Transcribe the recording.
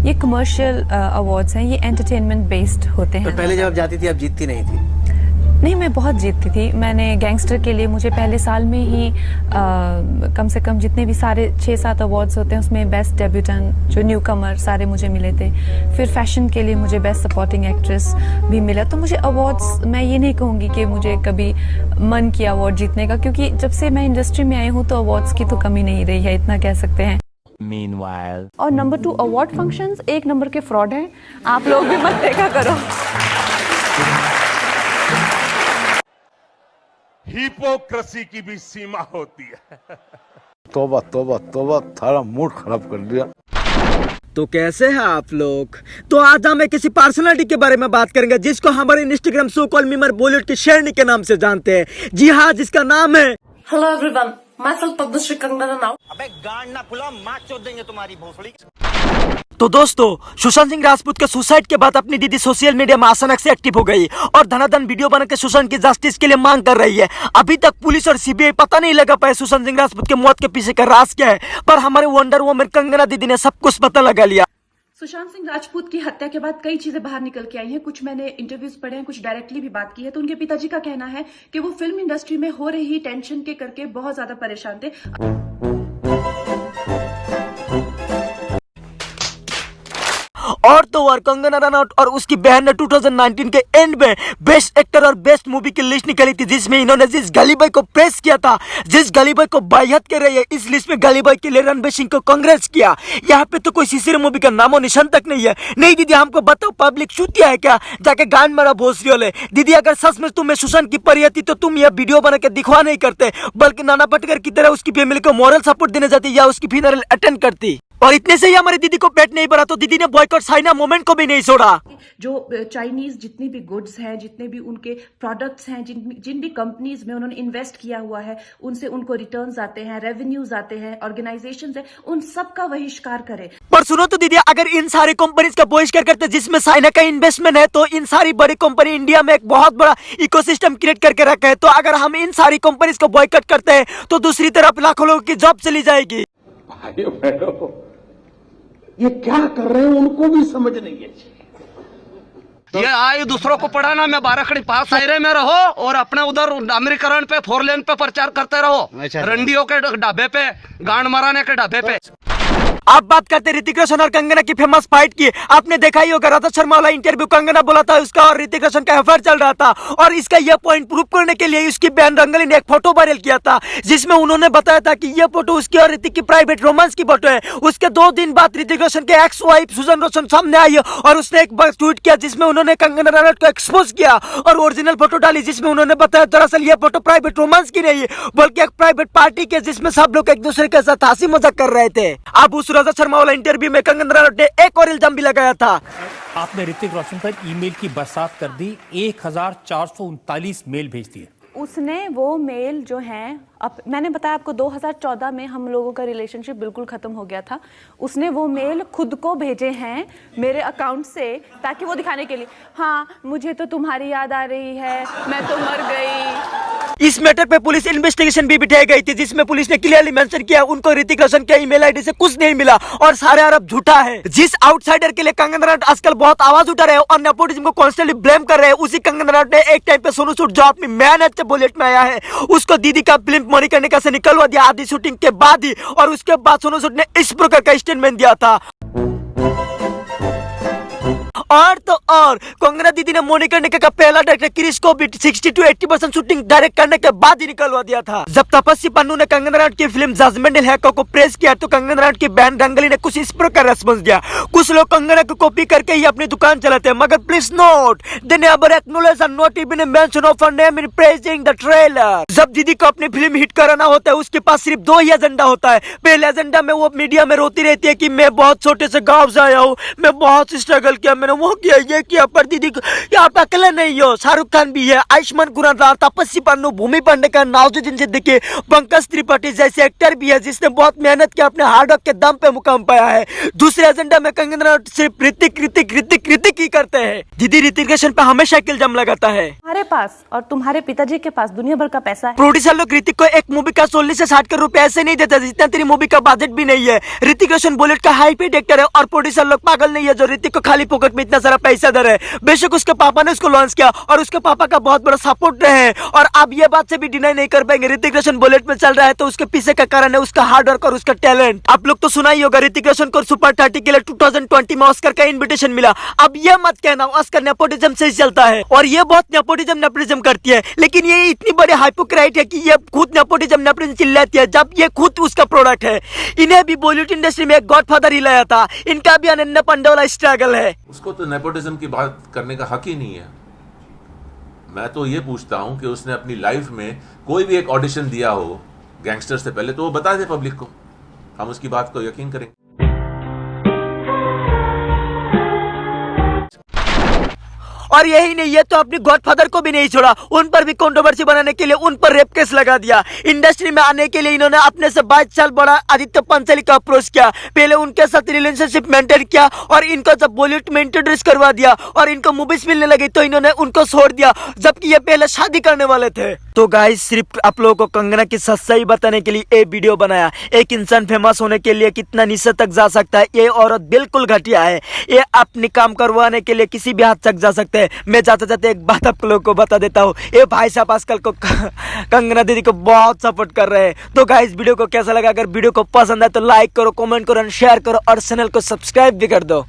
ये commercial awards हैं, ये एंटरटेनमेंट बेस्ड होते हैं। तो पहले जब आप जाती थी आप जीतती नहीं थी? नहीं, मैं बहुत जीतती थी। मैंने गैंगस्टर के लिए मुझे पहले साल में ही कम से कम जितने भी सारे 6-7 अवार्ड्स होते हैं उसमें बेस्ट डेब्यूटेंट जो न्यू कमर सारे मुझे मिले थे। फिर फैशन के लिए मुझे बेस्ट सपोर्टिंग एक्ट्रेस भी मिला। तो मुझे अवार्ड्स, मैं ये नहीं कहूँगी कि मुझे कभी मन किया अवार्ड जीतने का, क्योंकि जब से मैं इंडस्ट्री में आई हूँ तो अवार्ड्स की तो कमी नहीं रही है, इतना कह सकते हैं। Meanwhile. और नंबर 2, अवार्ड फंक्शंस 1 नंबर के फ्रॉड हैं। आप लोग भी मत देखा करो। हिपोक्रेसी की भी सीमा होती है। तौबा तौबा तौबा, थारा मूड खराब कर दिया। तो कैसे हैं आप लोग? तो आज हम किसी पर्सनालिटी के बारे में बात करेंगे जिसको हमारे Instagram so call memer Bollywood की शेरनी के नाम से जानते हैं। जी हाँ, जिसका नाम है hello everyone, myself Padmashri Kangana Ranaut. अबे गांड ना फुला, मार चोद देंगे तुम्हारी भोसड़ी। तो दोस्तों, सुशांत सिंह राजपूत के सुसाइड के बाद अपनी दीदी सोशल मीडिया में अचानक से एक्टिव हो गई और धनाधन वीडियो बनाकर सुशांत की जस्टिस के लिए मांग कर रही है। अभी तक पुलिस और सीबीआई पता नहीं लगा पाए सुशांत सिंह राजपूत के मौत के पीछे का राज क्या है, पर हमारे वंडर वुमन कंगना दीदी ने सब कुछ पता लगा लिया। सुशांत सिंह राजपूत की हत्या के बाद कई चीजें बाहर निकल के आई हैं। कुछ मैंने इंटरव्यूज पढ़े हैं, कुछ डायरेक्टली भी बात की है। तो उनके पिताजी का कहना है कि वो फिल्म इंडस्ट्री में हो रही टेंशन के करके बहुत ज्यादा परेशान थे। और तो और कंगना रनौत और उसकी बहन ने 2019 के एंड में बेस्ट एक्टर और बेस्ट मूवी की लिस्ट निकाली थी, जिसमें इन्होंने जिस गली बॉय को प्रेस किया था, जिस गली बॉय को बायहत कर रही है, इस लिस्ट में गली बॉय के लिए रणवीर सिंह को कांग्रेस किया। यहाँ पे तो कोई सीसीर मूवी का नामो निशान तक नहीं है। नहीं दीदी, हमको बताओ, पब्लिक चूतिया है क्या? जाके गांड मारा भोसरी वाले। दीदी, अगर सच में तुम्हें सुशांत की परी थी तो तुम यह वीडियो बना के दिखवा नहीं करते, बल्कि नाना पाटेकर की तरह उसकी फैमिली को मॉरल सपोर्ट देने जाती या उसकी फ्यूनरल अटेंड करती। और इतने से ही हमारी दीदी को पेट नहीं भरा तो दीदी ने बॉयकॉट चाइना मूवमेंट को भी नहीं छोड़ा। जो चाइनीज जितनी भी गुड्स हैं, जितने भी उनके प्रोडक्ट्स हैं, जिन भी कंपनीज में उन्होंने इन्वेस्ट किया हुआ है, उनसे उनको रिटर्न्स आते हैं, रेवेन्यूज आते हैं, ऑर्गेनाइजेशंस हैं, उन सब का बहिष्कार करें। पर सुनो तो दीदी, अगर इन सारी कंपनीज का बहिष्कार करते जिसमें चाइना का इन्वेस्टमेंट है, तो इन सारी बड़ी कंपनी इंडिया में एक बहुत बड़ा इकोसिस्टम क्रिएट करके रखा है। तो अगर हम इन सारी कंपनीज को बॉयकॉट करते हैं तो दूसरी तरफ लाखों लोगों की जॉब चली जाएगी। भाइयों बहनों, ये क्या कर रहे हैं उनको भी समझ नहीं है। ये आए दूसरों को पढ़ाना, मैं 12 खड़ी पास दायरे में रहो और अपने उधर अमेरिकरण पे 4 लेन पे प्रचार करते रहो। रंडियों के ढाबे पे, गांड मराने के ढाबे पे। आप बात करते ऋतिक रोशन और कंगना की फेमस फाइट की। आपने देखा ही होगा, राधा शर्मा वाला इंटरव्यू कंगना बोला था उसका और ऋतिक रोशन का अफेयर चल रहा था। और इसका यह पॉइंट प्रूव करने के लिए उसकी बहन रंगली ने एक फोटो वायरल किया था, जिसमें उन्होंने बताया था कि यह फोटो उसकी और ऋतिक की प्राइवेट रोमांस की फोटो है। उसके 2 दिन बाद ऋतिक रोशन के एक्स वाइफ सुजन रोशन सामने आई और उसने एक बार ट्वीट किया जिसमें उन्होंने कंगना रनौत को एक्सपोज किया और ओरिजिनल फोटो डाली, जिसमें उन्होंने बताया दरअसल यह फोटो प्राइवेट रोमांस की नहीं बल्कि एक प्राइवेट पार्टी के, जिसमें सब लोग एक दूसरे के साथ हंसी मजाक कर रहे थे। अब उस राधा शर्मा वाला इंटरव्यू में कंगना रनौत ने एक और इल्जाम भी लगाया था। आपने ऋतिक रोशन पर ईमेल की बरसात कर दी, 1439 मेल भेज दिए। उसने वो मेल जो हैं, अब मैंने बताया आपको 2014 में हम लोगों का रिलेशनशिप बिल्कुल ख़त्म हो गया था। उसने वो मेल खुद को भेजे हैं मेरे अकाउंट से, ताकि वो दिखाने के लिए, हाँ मुझे तो तुम्हारी याद आ रही है, मैं तो मर गई। इस मैटर पे पुलिस इन्वेस्टिगेशन भी बिठाई गई थी, जिसमें पुलिस ने क्लियरली मेंशन किया उनको ऋतिक रोशन के ईमेल आईडी से कुछ नहीं मिला और सारे आरोप झूठा है। जिस आउटसाइडर के लिए कंगना रनौत आजकल बहुत आवाज उठा रहे हैं और नेपोटिज्म को कॉन्स्टेंटली ब्लेम कर रहे हैं, उसी कंगना रनौत ने एक टाइम पे सोनू सूद जो अपनी मैन अच्छे बुलेट में आया है, उसको दीदी का फिल्म मणिकर्णिका से निकलवा दिया आधी शूटिंग के बाद ही। और उसके बाद सोनू सूद ने इस प्रकार का स्टेटमेंट दिया था। और तो और कंगना दीदी ने मणिकर्णिका का पहला डायरेक्टर क्रिस को भी 60 to 80% शूटिंग डायरेक्ट करने के बाद ही निकलवा दिया था। जब तपस्वी पन्नू ने कंगना रनौत की फिल्म जजमेंट हैको को प्रेस किया तो कंगना रनौत की बहन रंगली ने कुछ इस प्रकार रेस्पॉन्स दिया। कुछ लोग कंगना को कॉपी करके ही अपनी दुकान चलाते हैं, मगर please note they never acknowledge and not even mention of her name in praising the trailer. जब दीदी को अपनी फिल्म हिट कराना होता है, उसके पास सिर्फ 2 ही एजेंडा होता है। पहले एजेंडा में वो मीडिया में रोती रहती है कि मैं बहुत छोटे से गाँव से आया हूँ, मैं बहुत स्ट्रगल किया, मैंने वो किया, ये किया, पर दीदी को आप अकेले नहीं हो, शाहरुख खान भी है, आयुष्मान खुराना, तापसी पन्नू, भूमि पांडेकर, नवाजुद्दीन सिद्दीकी, पंकज त्रिपाठी जैसे एक्टर भी है जिसने बहुत मेहनत की, अपने हार्ड वर्क के दम पे मुकाम पाया है। दूसरे एजेंडा में कंगना रनौत सिर्फ ऋतिक ही करते हैं। दीदी ऋतिक रोशन पे हमेशा इल्जाम लगाता है। तुम्हारे पास और तुम्हारे पिताजी के पास दुनिया भर का पैसा है। प्रोड्यूसर लोग ऋतिक को एक मूवी का 16 से 60 करोड़ रुपए ऐसे नहीं देते जितना तेरी मूवी का बजट भी नहीं है। ऋतिक रोशन बॉलीवुड का हाई पेड एक्टर है और प्रोड्यूसर लोग पागल नहीं है जो ऋतिक को खाली पॉकेट में इतना सारा पैसा दे रहे हैं। बेशक उसके पापा ने उसको लॉन्च किया और उसके पापा का बहुत बड़ा सपोर्ट रहे हैं और आप ये बात से भी डिनाई नहीं कर पाएंगे ऋतिक रोशन बॉलीवुड में चल रहा है तो उसके पीछे का कारण है उसका हार्ड वर्क और उसका टैलेंट। आप लोग तो सुना ही होगा ऋतिक रोशन को सुपर 30 के लिए 2020 में ऑस्कर का इन्विटेशन मिला। अब ये मत कहना ऑस्कर नेपोटिज्म से ही चलता है और ये बहुत नेपोटिज्म करती है, लेकिन ये इतनी बड़ी हाइपोक्राइट है कि ये खुद नेपोटिज्म चिल्लाती है जब ये खुद उसका प्रोडक्ट है। इन्हें भी बॉलीवुड इंडस्ट्री में एक गॉडफादर ही लाया था, इनका भी अनन्या पांडे वाला स्ट्रगल है। उसको तो नेपोटिज्म की बात करने का हक ही नहीं है। मैं तो ये पूछता हूं कि उसने अपनी लाइफ में कोई भी एक ऑडिशन दिया हो गैंगस्टर से पहले तो वो बता दे पब्लिक को, हम उसकी बात को यकीन करेंगे। और यही नहीं, ये तो अपनी गॉडफादर को भी नहीं छोड़ा, उन पर भी कंट्रोवर्सी बनाने के लिए उन पर रेप केस लगा दिया। इंडस्ट्री में आने के लिए इन्होंने अपने से 22 साल बड़ा आदित्य पंचोली का अप्रोच किया, पहले उनके साथ रिलेशनशिप मेंटेन किया और इनको जब बॉलीवुड में इंट्रोड्यूस करवा दिया और इनको मूवीज मिलने लगी तो इन्होंने उनको छोड़ दिया जबकि ये पहले शादी करने वाले थे। तो गाइस सिर्फ आप लोगों को कंगना की सच्चाई बताने के लिए ये वीडियो बनाया। एक इंसान फेमस होने के लिए कितना नीचे तक जा सकता है, ये औरत बिल्कुल घटिया है। ये अपनी काम करवाने के लिए किसी भी हद तक जा सकते हैं। मैं जाते जाते एक बात आप लोगों को बता देता हूँ, ये भाई साहब आजकल को कंगना दीदी को बहुत सपोर्ट कर रहे हैं। तो गाइस वीडियो को कैसा लगा, अगर वीडियो को पसंद आए तो लाइक करो, कमेंट करो, शेयर करो और चैनल को सब्सक्राइब भी कर दो।